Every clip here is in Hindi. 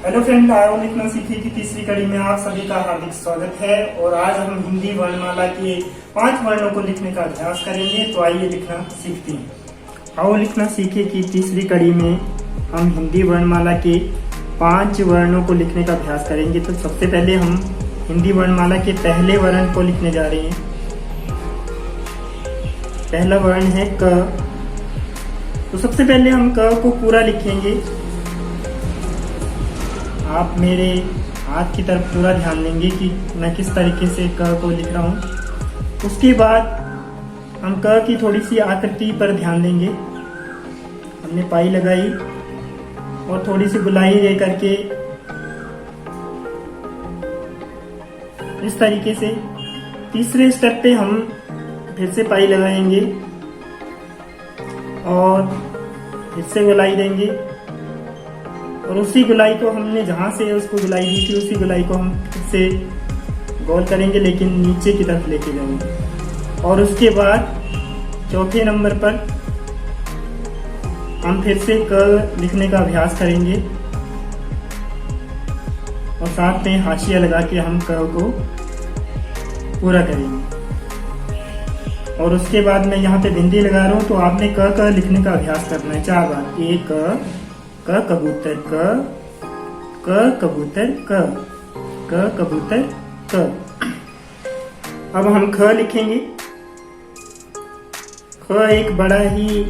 हेलो फ्रेंड, आयोग लिखना सीखे की तीसरी कड़ी में आप सभी का हार्दिक स्वागत है। और आज हम हिंदी वर्णमाला के 5 वर्णों को लिखने का अभ्यास करेंगे। तो आइए लिखना सीखते हैं। आओ लिखना सीखे की तीसरी कड़ी में हम हिंदी वर्णमाला के 5 वर्णों को लिखने का अभ्यास करेंगे। तो सबसे पहले हम हिंदी वर्णमाला के पहले वर्ण को लिखने जा रहे हैं। पहला वर्ण है क। तो सबसे पहले हम क को पूरा लिखेंगे। आप मेरे हाथ की तरफ पूरा ध्यान देंगे कि मैं किस तरीके से क को लिख रहा हूँ। उसके बाद हम क की थोड़ी सी आकृति पर ध्यान देंगे। हमने पाई लगाई और थोड़ी सी गोलाई दे करके इस तरीके से तीसरे स्टेप पे हम फिर से पाई लगाएंगे और फिर से गोलाई देंगे। और उसी गोलाई को हमने जहाँ से उसको गोलाई दी थी उसी गोलाई को हम फिर से गोल करेंगे, लेकिन नीचे की तरफ लेके जाएंगे। और उसके बाद चौथे नंबर पर हम फिर से क लिखने का अभ्यास करेंगे और साथ में हाशिया लगा के हम क को पूरा करेंगे। और उसके बाद मैं यहाँ पे बिंदी लगा रहा हूँ, तो आपने क लिखने का अभ्यास करना है 4 बार। एक क कबूतर क कबूतर क कबूतर क। अब हम ख लिखेंगे। ख एक बड़ा ही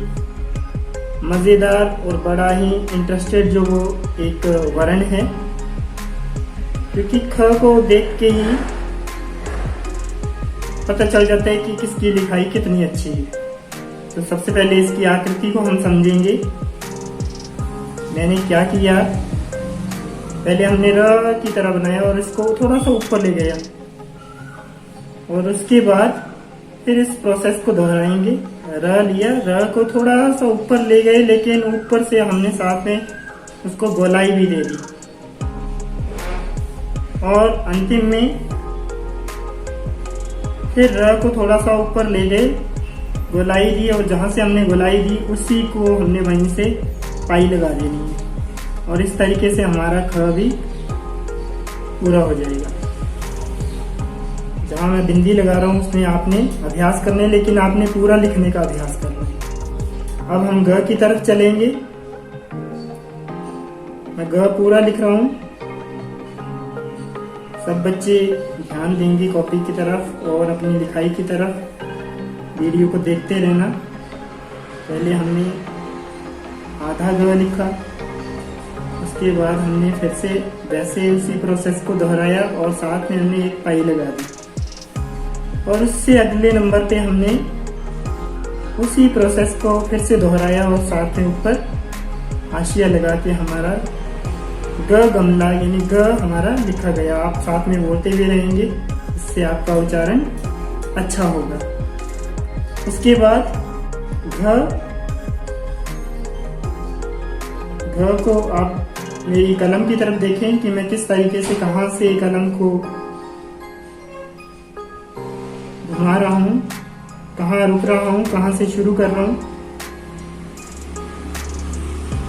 मजेदार और बड़ा ही इंटरेस्टेड जो वो एक वर्ण है, क्योंकि ख को देख के ही पता चल जाता है कि किसकी लिखाई कितनी अच्छी है। तो सबसे पहले इसकी आकृति को हम समझेंगे। मैंने क्या किया, पहले हमने र की तरह बनाया और इसको थोड़ा सा ऊपर ले गया और उसके बाद फिर इस प्रोसेस को दोहराएंगे। र लिया, र को थोड़ा सा ऊपर ले गए, लेकिन ऊपर से हमने साथ में उसको गोलाई भी दे दी। और अंतिम में फिर र को थोड़ा सा ऊपर ले गए, गोलाई दी, और जहां से हमने गोलाई दी उसी को हमने वहीं से पाई लगा देनी है। और इस तरीके से हमारा ख भी पूरा हो जाएगा। जहां मैं बिंदी लगा रहा हूं उसमें आपने अभ्यास करना है, लेकिन आपने पूरा लिखने का अभ्यास करना है। अब हम ग की तरफ चलेंगे। मैं ग पूरा लिख रहा हूं। सब बच्चे ध्यान देंगे कॉपी की तरफ और अपनी लिखाई की तरफ। वीडियो को देखते रहना। पहले हमने आधा ग लिखा, उसके बाद हमने फिर से वैसे उसी प्रोसेस को दोहराया और साथ में हमने एक पाई लगा दी। और उससे अगले नंबर पे हमने उसी प्रोसेस को फिर से दोहराया और साथ में ऊपर हाशिया लगा के हमारा ग गमला यानी ग हमारा लिखा गया। आप साथ में बोलते भी रहेंगे, इससे आपका उच्चारण अच्छा होगा। उसके बाद घ को आप मेरी कलम की तरफ देखें कि मैं किस तरीके से कहाँ से कलम को घुमा रहा हूँ, कहाँ रुक रहा हूँ, कहाँ से शुरू कर रहा हूँ।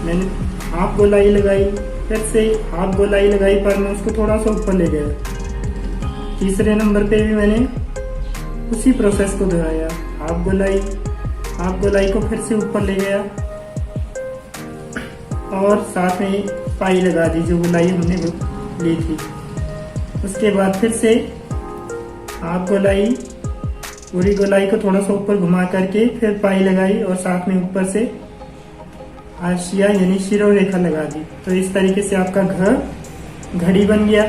मैंने हाफ गोलाई लगाई, फिर से हाफ गोलाई लगाई, पर मैं उसको थोड़ा सा ऊपर ले गया। तीसरे नंबर पे भी मैंने उसी प्रोसेस को दोहराया। हाफ गोलाई को फिर से ऊपर ले गया और साथ में पाई लगा दी जो गोलाई हमने ली थी। उसके बाद फिर से हाफ गोलाई, पूरी गोलाई को थोड़ा सा ऊपर घुमा करके फिर पाई लगाई और साथ में ऊपर से हाशिया यानी शिरोरेखा लगा दी। तो इस तरीके से आपका घड़ी बन गया।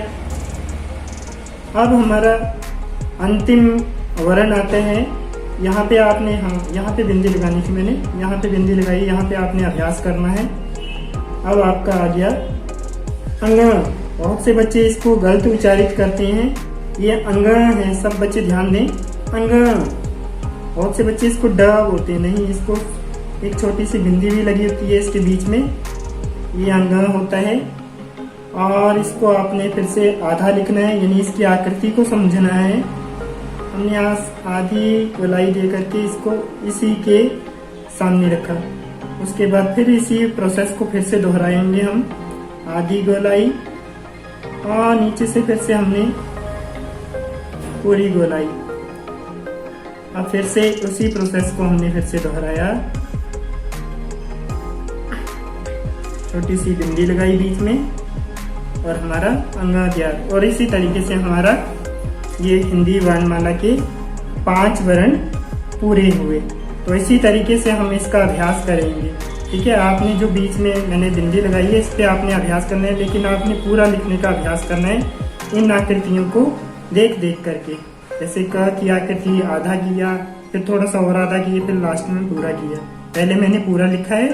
अब हमारा अंतिम वर्ण आता है। यहाँ पे आपने यहाँ पे बिंदी लगानी थी, मैंने यहाँ पे बिंदी लगाई, यहाँ पे आपने अभ्यास करना है। अब आपका आ गया अंग। बहुत से बच्चे इसको गलत उच्चारित करते हैं, ये अंग है। सब बच्चे ध्यान दें, अंग। बहुत से बच्चे इसको ड बोलते हैं, नहीं, इसको एक छोटी सी बिंदी भी लगी होती है इसके बीच में, ये अंग होता है। और इसको आपने फिर से आधा लिखना है, यानी इसकी आकृति को समझना है। हमने आधी गोलाई दे करके इसको इसी के सामने रखा। उसके बाद फिर इसी प्रोसेस को फिर से दोहराएंगे हम। आधी गोलाई और नीचे से फिर से हमने पूरी गोलाई। अब फिर से उसी प्रोसेस को हमने फिर से दोहराया, छोटी सी बिंदी लगाई बीच में और हमारा अंगा तैयार। और इसी तरीके से हमारा ये हिंदी वर्णमाला के 5 वर्ण पूरे हुए। तो इसी तरीके से हम इसका अभ्यास करेंगे। ठीक है, आपने जो बीच में मैंने बिंदी लगाई है इस पे आपने अभ्यास करना है, लेकिन आपने पूरा लिखने का अभ्यास करना है इन आकृतियों को देख देख करके। जैसे क की आकृति आधा किया, फिर थोड़ा सा और आधा किया, फिर लास्ट में पूरा किया। पहले मैंने पूरा लिखा है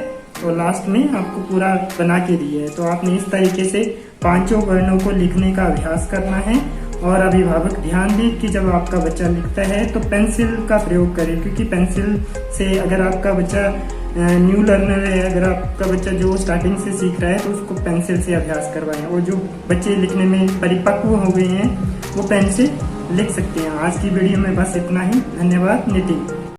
और लास्ट में आपको पूरा बना के दिया है। तो आपने इस तरीके से 5 वर्णों को लिखने का अभ्यास करना है। और अभिभावक ध्यान दें कि जब आपका बच्चा लिखता है तो पेंसिल का प्रयोग करें, क्योंकि पेंसिल से अगर आपका बच्चा न्यू लर्नर है, अगर आपका बच्चा जो स्टार्टिंग से सीख रहा है तो उसको पेंसिल से अभ्यास करवाएं। और जो बच्चे लिखने में परिपक्व हो गए हैं वो पेन से लिख सकते हैं। आज की वीडियो में बस इतना ही। धन्यवाद। नितिन।